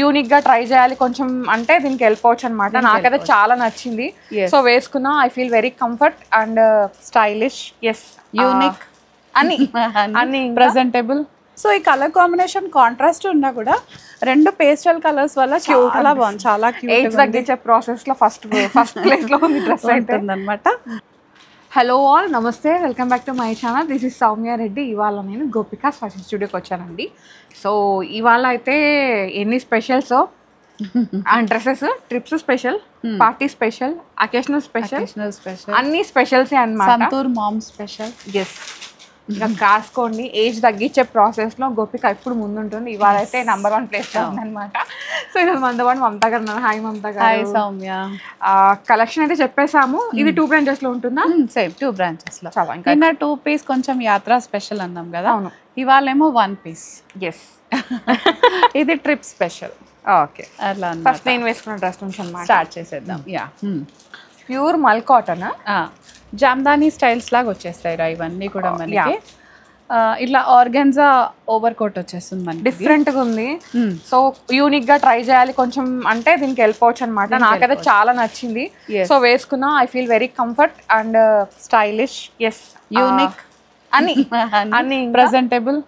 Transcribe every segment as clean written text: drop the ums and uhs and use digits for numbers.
Unique గా try చేయాలి కొంచెం అంటే దీనికి వెళ్ళిపోవచ్చు అనమాట. నాకైతే చాలా నచ్చింది. సో వేసుకున్నా I feel very comfort and stylish. Yes, unique అని ప్రెజెంటబుల్. సో ఈ కలర్ కాంబినేషన్ కాంట్రాస్ట్ ఉన్నా కూడా రెండు పేస్టల్ కలర్స్ వల్ల చాలా బాగుంది, చాలా క్యూట్ తగ్గించే ప్రాసెస్ లో ఫస్ట్ ప్లేస్ లో ఉంది డ్రెస్ అనమాట. హలో ఆల్, నమస్తే, welcome back to my channel. This is Soumya Reddy. ఇవాళ నేను గోపికాస్ ఫ్యాషన్ స్టూడియోకి వచ్చానండి. సో ఇవాళ అయితే ఎన్ని specials dresses, trips special, party special, occasional special, అన్ని స్పెషల్సే అన్నమాట. Santoor ma'am special. ఎస్, ఇంకా కాసుకోండి. ఏజ్ తగ్గించే ప్రాసెస్లో గోపిక ఇప్పుడు ముందుంటుంది. ఇవాళ అయితే #1 ప్లేస్లో ఉందన్నమాట. సో ఇది మనతో పాటు మమతా గారు ఉన్నారు. హాయ్ మమతా గారు. హాయ్ సౌమ్య. కలెక్షన్ అయితే చెప్పేసాము. ఇది 2 బ్రాంచెస్లో ఉంటుందా? సేమ్ 2 బ్రాంచెస్లో. నిన్న 2 పీస్ కొంచెం యాత్రా స్పెషల్ అన్నాం కదా. అవును. ఇవాళేమో 1 పీస్. ఎస్, ఇది ట్రిప్ స్పెషల్. ఓకే, అట్లా ఫస్ట్ నేను వేసుకున్న డ్రెస్ నుంచి అన్నమాట స్టార్ట్ చేసేద్దాం. యా, ప్యూర్ మల్ కాటన్, జామ్దానీ స్టైల్స్ లాగా వచ్చేస్తాయి రా ఇవన్నీ కూడా మనకి. ఇట్లా ఆర్గెన్జా ఓవర్ కోట్ వచ్చేస్తుంది మనకి, డిఫరెంట్ గా ఉంది. సో యూనిక్ గా ట్రై చేయాలి కొంచెం అంటే దీనికి వెళ్ళిపోవచ్చు అనమాట. నాకైతే చాలా నచ్చింది. సో వేసుకున్నా I feel very comfort and stylish. Yes, unique అని ప్రెజెంటబుల్.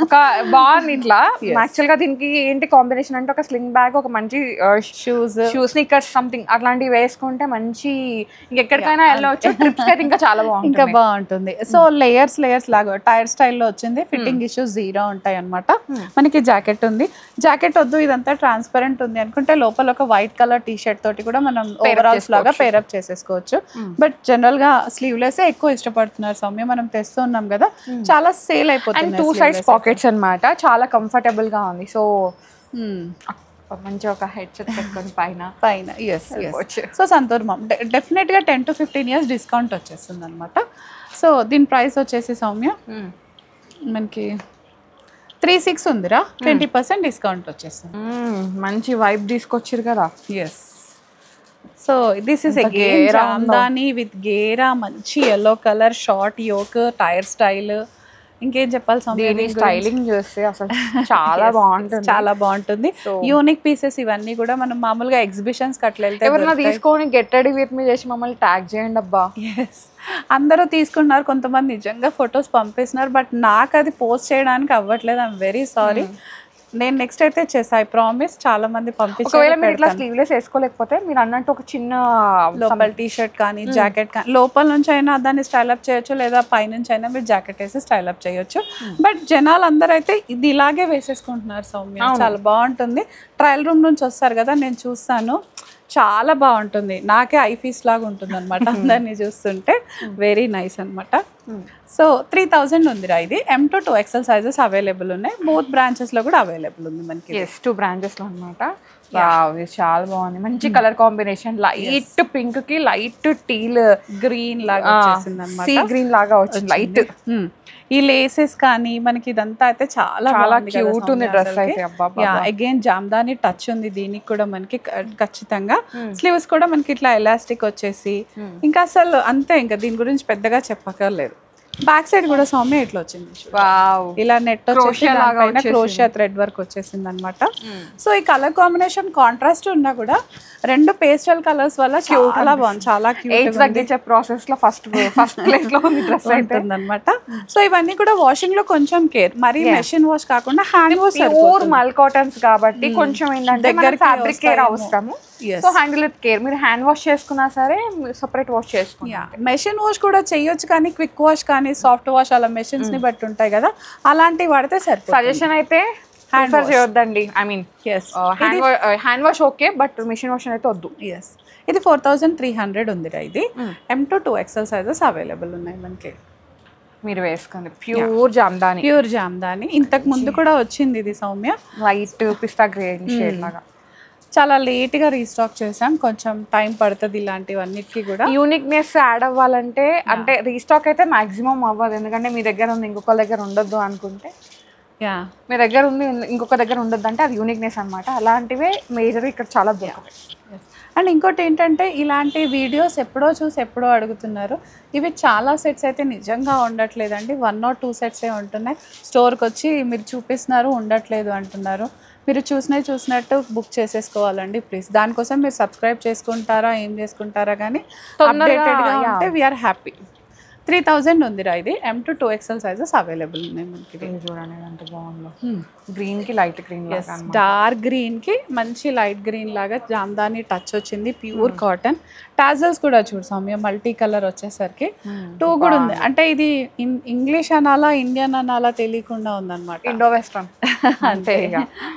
ఒక బాగుంది ఇట్లా. యాక్చువల్ గా దీనికి ఏంటి కాంబినేషన్ అంటే ఒక స్లింగ్ బ్యాగ్, ఒక మంచి షూస్, స్నికర్స్ సంథింగ్ అట్లాంటివి వేసుకుంటే మంచి ఇంకెక్కడికైనా వెళ్ళవచ్చు. ట్రిప్స్ అయితే ఇంకా చాలా బాగుంటుంది, ఇంకా బాగుంటుంది. సో లేయర్స్ లాగా టైర్ స్టైల్లో వచ్చింది. ఫిట్టింగ్ ఇష్యూస్ 0 ఉంటాయి అనమాట. మనకి జాకెట్ ఉంది. జాకెట్ వద్దు ఇదంతా ట్రాన్స్పరెంట్ ఉంది అనుకుంటే లోపల ఒక వైట్ కలర్ టీ షర్ట్ తోటి కూడా మనం ఓవరాల్స్ లాగా పేరప్ చేసేసుకోవచ్చు. బట్ జనరల్ గా స్లీవ్లెస్ ఎక్కువ ఇష్టపడుతున్నారు సౌమ్య. మనం తెస్తున్నాం కదా, చాలా సేల్ అయిపోతుంది. అండ్ 2 సైడ్స్ పాకెట్స్ అన్నమాట. చాలా కంఫర్టబుల్ గా ఉంది. సో మంచి ఒక హెడ్ సెట్ పెట్టుకొని పైన సో సంతూర్ మామ్ డెఫినెట్ గా 10 to 15 years డిస్కౌంట్ వచ్చేస్తుంది అనమాట. సో దీని ప్రైస్ వచ్చేసి సౌమ్య మనకి 36 ఉందిరా. 20% డిస్కౌంట్ వచ్చేస్తుంది. మంచి వైబ్ తీసుకొచ్చారు కదా. Yes, so this is again Jamdani with ghera, మంచి yellow colour, short yoke, tier style. ఇంకేం చెప్పాలి సౌమ్య, స్టైలింగ్ చూస్తే అసలు చాలా బాగుంటుంది, చాలా బాగుంటుంది. యూనిక్ పీసెస్ ఇవన్నీ కూడా మనం మామూలుగా ఎగ్జిబిషన్స్ కి అట్లా వెళ్తే ఎవరైనా తీసుకొని గెట్ రెడీ విత్ మీ చేసి మమ్మల్ని ట్యాగ్ చేయండి అబ్బా. అందరూ తీసుకుంటున్నారు, కొంతమంది నిజంగా ఫొటోస్ పంపిస్తున్నారు. బట్ నాకు అది పోస్ట్ చేయడానికి అవ్వట్లేదు. I'm very sorry. నేను నెక్స్ట్ అయితే చేసా, ఐ ప్రామిస్. చాలా మంది పంపించారు. ఒకవేళ మీరు ఇట్లా స్లీవ్లెస్ వేసుకోలేకపోతే మీరు అన్నట్టు ఒక చిన్న లోపల టీ షర్ట్ కానీ జాకెట్ కానీ లోపల నుంచి అయినా దాన్ని స్టైల్ అప్ చేయొచ్చు, లేదా పైనుంచి అయినా మీరు జాకెట్ వేసి స్టైల్ అప్ చేయొచ్చు. బట్ జనాలు అందరూ అయితే ఇది ఇలాగే వేసేసుకుంటున్నారు సౌమ్య. చాలా బాగుంటుంది. ట్రయల్ రూమ్ నుంచి వస్తారు కదా, నేను చూస్తాను, చాలా బాగుంటుంది. నాకే ఐఫీస్ లాగా ఉంటుంది అనమాట అందరినీ చూస్తుంటే. వెరీ నైస్ అనమాట. సో 3000 ఉందిరా. ఇది M to 2XL sizes available ఉన్నాయి. బోత్ బ్రాంచెస్ లో కూడా అవైలబుల్ ఉంది మనకి. 2 బ్రాంచెస్ లో అనమాట. చాలా బాగుంది. మంచి కలర్ కాంబినేషన్. లైట్ పింక్ కి లైట్ టీల్ గ్రీన్ లాగా వచ్చేసింది అనమాట. సీ గ్రీన్ లాగా వచ్చింది లైట్. ఈ లేసెస్ కానీ మనకి ఇదంతా అయితే చాలా క్యూట్ ఉంది డ్రెస్ అయితే. అగైన్ జామ్దానీ టచ్ ఉంది దీనికి కూడా మనకి ఖచ్చితంగా. స్లీవ్స్ కూడా మనకి ఇట్లా ఎలాస్టిక్ వచ్చేసి ఇంకా అసలు అంతే, ఇంకా దీని గురించి పెద్దగా చెప్పక్కర్లేదు. బ్యాక్ సైడ్ కూడా సౌమ్య ఇట్లా వచ్చింది, ఇలా నెట్ వచ్చేసి క్రోషియా థ్రెడ్ వర్క్ వచ్చేసింది అనమాట. సో ఈ కలర్ కాంబినేషన్ కాంట్రాస్ట్ ఉన్నా కూడా రెండు పేస్టల్ కలర్స్ వల్ల చాలా బాగుంది, చాలా క్యూట్ తగ్గించే ప్రాసెస్ లో ఫస్ట్ ప్లేస్ లో ఉంది డ్రెస్ ఉంటుంది అనమాట. సో ఇవన్నీ కూడా వాషింగ్ లో కొంచెం కేర్, మరి మెషిన్ వాష్ కాకుండా హ్యాండ్ వాష్. ప్యూర్ మల్ కాటన్స్ కాబట్టి కొంచెం ఏంటంటే ఫ్యాబ్రిక్ కేర్ అవసరము. So handle with care. మీరు హ్యాండ్ వాష్ చేసుకున్నా సరే సెపరేట్ వాష్ చేసుకున్నా. మెషిన్ వాష్ కూడా చేయొచ్చు, కానీ క్విక్ వాష్ కానీ సాఫ్ట్ వాష్ అలా మెషిన్స్ ని బట్టి ఉంటాయి కదా, అలాంటివి వాడితే సరిపోతుంది. సజెషన్ అయితే హ్యాండ్ వాష్ చేయొద్దండి. I mean hand wash okay, but machine wash అయితే వద్దు. ఇది 4300 ఉందిరా. ఇది M to 2XL sizes available ఉన్నాయి మనకి. మీరు వేసుకోండి. ప్యూర్ జామ్దానీ ఇంతకు ముందు కూడా వచ్చింది ఇది సౌమ్య, లైట్ పిస్తా గ్రీన్ షేడ్ లాగా. చాలా లేట్గా రీస్టాక్ చేసాం, కొంచెం టైం పడుతుంది ఇలాంటివన్నిటికీ కూడా. యూనిక్నెస్ యాడ్ అవ్వాలంటే అంటే రీస్టాక్ అయితే మాక్సిమం అవ్వదు, ఎందుకంటే మీ దగ్గర ఉంది ఇంకొక దగ్గర ఉండొద్దు అనుకుంటే, మీ దగ్గర ఉంది ఇంకొక దగ్గర ఉండొద్దు అంటే అది యూనిక్నెస్ అనమాట. అలాంటివే మేజర్ ఇక్కడ చాలా బాగుంటాయి. అండ్ ఇంకోటి ఏంటంటే ఇలాంటి వీడియోస్ ఎప్పుడో చూసి ఎప్పుడో అడుగుతున్నారు. ఇవి చాలా సెట్స్ అయితే నిజంగా ఉండట్లేదండి, 1 or 2 సెట్సే ఉంటున్నాయి. స్టోర్కి వచ్చి మీరు చూపిస్తున్నారు ఉండట్లేదు అంటున్నారు. మీరు చూసినట్టు బుక్ చేసేసుకోవాలండి ప్లీజ్. దానికోసం మీరు సబ్స్క్రైబ్ చేసుకుంటారా ఏం చేసుకుంటారా కానీ అప్డేటెడ్గా ఉంటే వీఆర్ హ్యాపీ. 3000 ఉందిరా ఇది. M to 2XL sizes available ఉన్నాయి మనకి. చూడండి ఎంత బాగుందో, గ్రీన్ కి లైట్ గ్రీన్ లాగా, డార్క్ గ్రీన్ కి మంచి లైట్ గ్రీన్ లాగా జామ్దాని టచ్ వచ్చింది. Pure cotton. టాజల్స్ కూడా చూడు సౌమ్య, మల్టీ కలర్ వచ్చేసరికి 2 కూడా ఉంది. అంటే ఇది ఇంగ్లీష్ అనాలా ఇండియన్ అనాలా తెలియకుండా ఉందన్నమాట. ఇండో వెస్టర్న్ అంతే.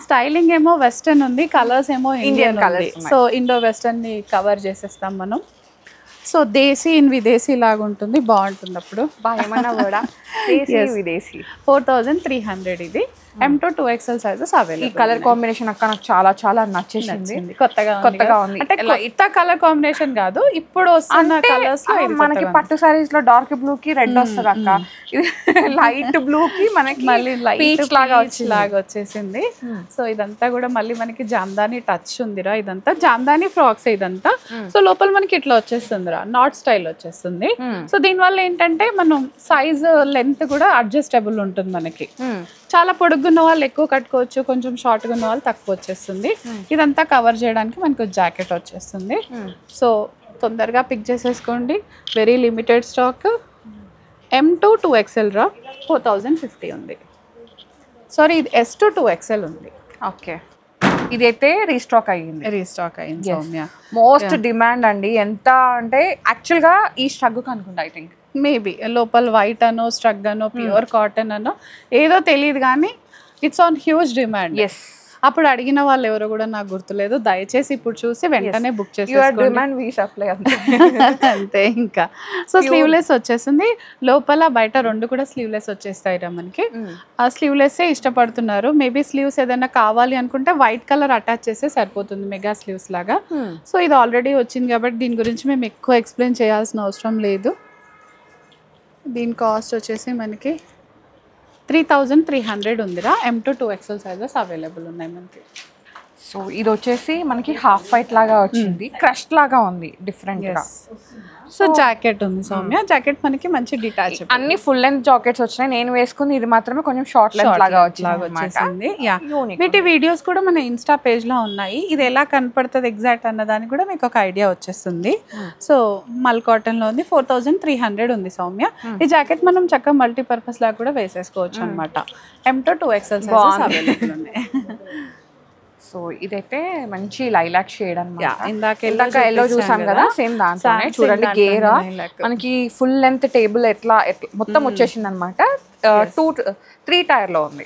స్టైలింగ్ ఏమో వెస్టర్న్ ఉంది, కలర్స్ ఏమో Indian colours. So Indo western ని కవర్ చేసేస్తాం మనం. సో దేశీ ఇన్ విదేశీ లాగా ఉంటుంది, బాగుంటుంది అప్పుడు. ఏమన్నా కూడా విదేశీ. 4300 ఇది. M to 2XL sizes available. ఈ కలర్ కాంబినేషన్ అక్క నాకు చాలా చాలా నచ్చేసింది. కొత్తగా ఉంది. అంటే కొత్త కలర్ కాంబినేషన్ కాదు, ఇప్పుడు వస్తున్న కలర్స్ లో మనకి పట్టు సారీస్ లో డార్క్ బ్లూ కి రెడ్ వస్తుంది అక్క, ఇది లైట్ బ్లూ కి మనకి మళ్ళీ లైట్ లాగా వచ్చేసింది. సో ఇదంతా కూడా మళ్ళీ మనకి జామ్దాని టచ్ ఉందిరా. ఇదంతా జామ్దాని ఫ్రాక్స్ ఇదంతా. సో లోపల మనకి ఇట్లా వచ్చేస్తుందిరా, నాట్ స్టైల్ వచ్చేస్తుంది. సో దీనివల్ల ఏంటంటే మనం సైజ్ లెంత్ కూడా అడ్జస్టబుల్ ఉంటుంది మనకి. చాలా పొడుగున్న వాళ్ళు ఎక్కువ కట్టుకోవచ్చు, కొంచెం షార్ట్గా ఉన్న వాళ్ళు తక్కువ వచ్చేస్తుంది. ఇదంతా కవర్ చేయడానికి మనకు జాకెట్ వచ్చేస్తుంది. సో తొందరగా పిక్ చేసేసుకోండి, very limited stock. M to 2XL రా, 4050 ఉంది. సారీ ఇది S to 2XL ఉంది. ఓకే, ఇదైతే రీస్టాక్ అయ్యింది సౌమ్య. మోస్ట్ డిమాండ్ అండి. ఎంత అంటే యాక్చువల్గా ఈ స్ట్రగ్కు అనుకుంటా, ఐ థింక్ మేబీ లోపల వైట్ అనో స్ట్రగ్ అనో ప్యూర్ కాటన్ అనో ఏదో తెలియదు కానీ it's on huge demand. Yes, అప్పుడు అడిగిన వాళ్ళు ఎవరో కూడా నాకు గుర్తులేదు. దయచేసి ఇప్పుడు చూసి వెంటనే బుక్ చేసేసుకోండి అంతే. ఇంకా సో స్లీవ్లెస్ వచ్చేసింది లోపల, బయట రెండు కూడా స్లీవ్లెస్ వచ్చేస్తాయి రా మనకి. ఆ స్లీవ్లెస్ ఇష్టపడుతున్నారు. మేబీ స్లీవ్స్ ఏదైనా కావాలి అనుకుంటే వైట్ కలర్ అటాచ్ చేస్తే సరిపోతుంది, మెగా స్లీవ్స్ లాగా. సో ఇది ఆల్రెడీ వచ్చింది కాబట్టి దీని గురించి మేము ఎక్కువ ఎక్స్ప్లెయిన్ చేయాల్సిన అవసరం లేదు. దీని కాస్ట్ వచ్చేసి మనకి 3300 ఉందిరా. M to 2XL sizes available ఉన్నాయి మనకి. సో ఇది వచ్చేసి మనకి హాఫ్ వైట్ లాగా వచ్చింది, క్రష్ లాగా ఉంది డిఫరెంట్ గా. సో జాకెట్ ఉంది సౌమ్య, జాకెట్ మనకి మంచి డిటాచ్. అన్ని ఫుల్ లెంత్ జాకెట్స్ వచ్చినాయి, నేను వేసుకుంది ఇది మాత్రమే కొంచెం షార్ట్ లెంత్ లాగా వచ్చేసింది. వీటి వీడియోస్ కూడా మన ఇన్స్టా పేజ్ లో ఉన్నాయి. ఇది ఎలా కనపడుతుంది ఎగ్జాక్ట్ అన్నదానికి కూడా మీకు ఒక ఐడియా వచ్చేస్తుంది. సో మల్ కాటన్ లో ఉంది, 4300 ఉంది సౌమ్య. ఈ జాకెట్ మనం చక్కగా మల్టీపర్పస్ లాగా కూడా వేసేసుకోవచ్చు అనమాట. M to 2XL sizes available ఉన్నాయి. సో ఇదైతే మంచి లైలాక్ షేడ్ అన్నమాట. ఇందాక ఎల్లో చూసాం కదా, సేమ్ దాంట్లోనే చూడండి. గేరా మనకి ఫుల్ లెంత్ టేబుల్ ఎట్లా మొత్తం వచ్చేసింది అనమాట. 3 టైర్ లో ఉంది.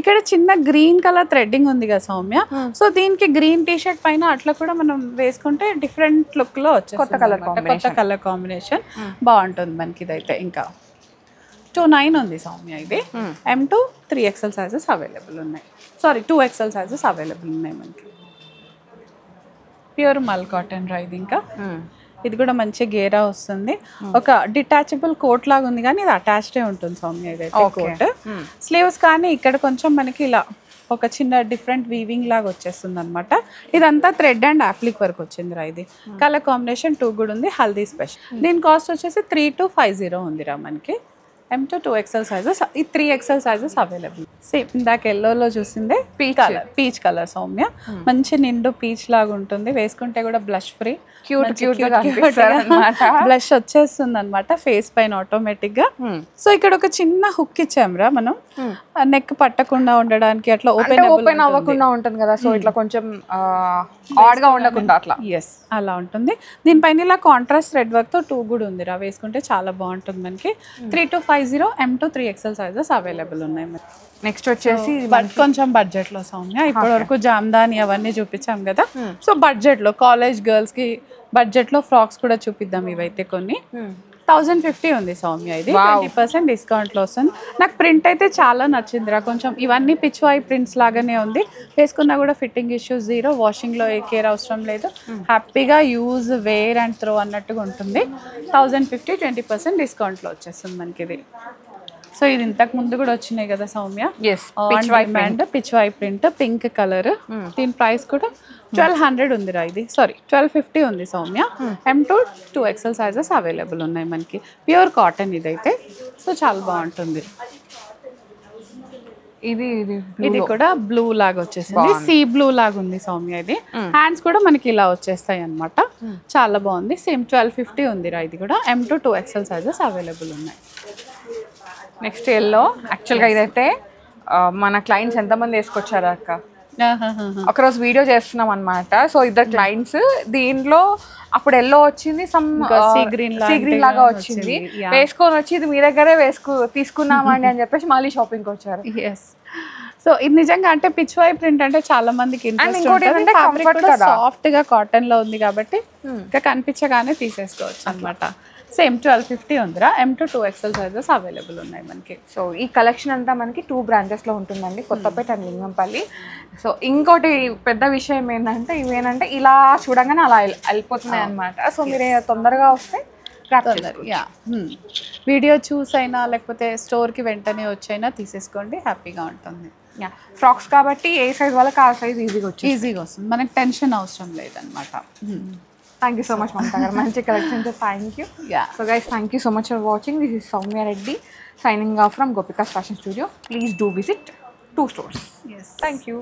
ఇక్కడ చిన్న గ్రీన్ కలర్ థ్రెడ్డింగ్ ఉంది కదా సౌమ్య. సో దీనికి గ్రీన్ టీ షర్ట్ పైన అట్లా కూడా మనం వేసుకుంటే డిఫరెంట్ లుక్ లో వచ్చేస్తుంది. కొత్త కలర్ కాంబినేషన్ బాగుంటుంది మనకి. ఇదైతే ఇంకా 29 ఉంది సౌమ్య. ఇది M to 3XL sizes available ఉన్నాయి. సారీ 2XL సైజెస్ అవైలబుల్ ఉన్నాయి మనకి. ప్యూర్ మల్ కాటన్ రా ఇది. ఇంకా ఇది కూడా మంచి గేరా వస్తుంది. ఒక డిటాచబుల్ కోట్ లాగా ఉంది కానీ ఇది అటాచ్డే ఉంటుంది సౌమ్య. ఇదైతే కోట్. స్లీవ్స్ కానీ ఇక్కడ కొంచెం మనకి ఇలా ఒక చిన్న డిఫరెంట్ వీవింగ్ లాగా వచ్చేస్తుంది అనమాట. ఇదంతా థ్రెడ్ అండ్ అప్లిక్ వర్క్ వచ్చింది రా. ఇది కలర్ కాంబినేషన్ 2 కూడా ఉంది, హల్దీ స్పెషల్. దీని కాస్ట్ వచ్చేసి 3250 ఉందిరా మనకి. M to 2XL sizes. ఈ 3XL సైజెస్ అవైలబుల్. సేమ్ ఇందాక ఎల్లోలో చూసిందే పీచ్ కలర్ సౌమ్య. మంచి నిండు పీచ్ లాగా ఉంటుంది, వేసుకుంటే కూడా బ్లష్ ఫ్రీ బ్లష్ వచ్చేస్తుంది అనమాట ఫేస్ పైన ఆటోమేటిక్ గా. సో ఇక్కడ ఒక చిన్న హుక్ ఇచ్చాంరా మనం, నెక్ పట్టకుండా ఉండడానికి. అట్లా ఓపెన్ అవ్వకుండా ఉంటుంది కదా, సో ఇట్లా కొంచెం ఆడ్ గా ఉండకుండా అట్లా. ఎస్, అలా ఉంటుంది. దీనిపైన ఇలా కాంట్రాస్ట్ థ్రెడ్ వర్క్ తో 2 కూడా ఉందిరా, వేసుకుంటే చాలా బాగుంటుంది మనకి. 3250 M to 3XL sizes available ఉన్నాయి మనకి. నెక్స్ట్ వచ్చేసి కొంచెం బడ్జెట్ లో సౌమ్య. ఇప్పటి వరకు జామ్దాని అవన్నీ చూపించాం కదా. సో బడ్జెట్ లో కాలేజ్ గర్ల్స్ కి బడ్జెట్ లో ఫ్రాక్స్ కూడా చూపిద్దాం. ఇవైతే కొన్ని 1050 ఉంది సౌమ్య. ఇది 20% డిస్కౌంట్ లో వస్తుంది. నాకు ప్రింట్ అయితే చాలా నచ్చిందిరా. కొంచెం ఇవన్నీ పిచ్వాయి ప్రింట్స్ లాగానే ఉంది, వేసుకున్నా కూడా ఫిట్టింగ్ ఇష్యూస్ జీరో, వాషింగ్ లో ఏ కేర్ అవసరం లేదు, హ్యాపీగా యూజ్ వేర్ అండ్ త్రో అన్నట్టుగా ఉంటుంది. 1050 20% డిస్కౌంట్ లో వచ్చేస్తుంది మనకి ఇది. సో ఇది ఇంతకు ముందు కూడా వచ్చినాయి కదా Soumya, Pichwai print pink colour. దీని ప్రైస్ కూడా 1200 ఉందిరా. ఇది సారీ 1250 ఉంది Soumya. M to 2XL sizes available ఉన్నాయి మనకి. ప్యూర్ కాటన్ ఇదైతే. సో చాలా బాగుంటుంది. ఇది ఇది ఇది కూడా బ్లూ లాగా వచ్చేసింది, సీ బ్లూ లాగా ఉంది సౌమ్య. ఇది హ్యాండ్స్ కూడా మనకి ఇలా వచ్చేస్తాయి అన్నమాట. చాలా బాగుంది. సేమ్ 1250 ఉందిరా. ఇది కూడా M to 2XL sizes available ఉన్నాయి. Next yellow. యాక్చువల్గా ఇదైతే మన క్లయింట్స్ ఎంతమంది వేసుకొచ్చారు అక్క, ఒకరోజు వీడియో చేస్తున్నాం అనమాట. సో ఇద్దరు క్లయింట్స్, దీంట్లో అప్పుడు ఎల్లో వచ్చింది, సమ్ సీ గ్రీన్ లాగా వచ్చింది, వేసుకొని వచ్చి ఇది మీ దగ్గరే తీసుకున్నామండి అని చెప్పేసి మళ్ళీ షాపింగ్కి వచ్చారు. ఎస్. సో ఇది నిజంగా అంటే పిచ్ వై ప్రింట్ అంటే చాలా మందికి ఇంట్రెస్ట్ ఉంటుంది. ఫ్యాబ్రిక్ కూడా సాఫ్ట్ గా కాటన్ లో ఉంది కాబట్టి ఇంకా కనిపించగానే తీసేసుకోవచ్చు అన్నమాట. సేమ్ 1250 ఉందిరా. M to 2XL sizes available ఉన్నాయి మనకి. సో ఈ కలెక్షన్ అంతా మనకి 2 బ్రాంచెస్లో ఉంటుందండి, కొత్తపేట అండ్ లింగంపల్లి. సో ఇంకోటి పెద్ద విషయం ఏంటంటే ఇవేనంటే ఇలా చూడంగానే అలా వెళ్ళిపోతున్నాయి అనమాట. సో మీరు తొందరగా వస్తే వీడియో చూసైనా లేకపోతే స్టోర్కి వెంటనే వచ్చైనా తీసేసుకోండి, హ్యాపీగా ఉంటుంది. ఫ్రాక్స్ కాబట్టి ఏ సైజ్ వాళ్ళకి ఆ సైజ్ ఈజీగా వస్తుంది, మనకి టెన్షన్ అవసరం లేదనమాట. Thank you so much, Mamta garu. Manchi collection. Thank you. Yeah. So guys, thank you so much for watching. This is Soumya Reddy signing off from Gopika's Fashion Studio. Please do visit 2 stores. Yes. Thank you.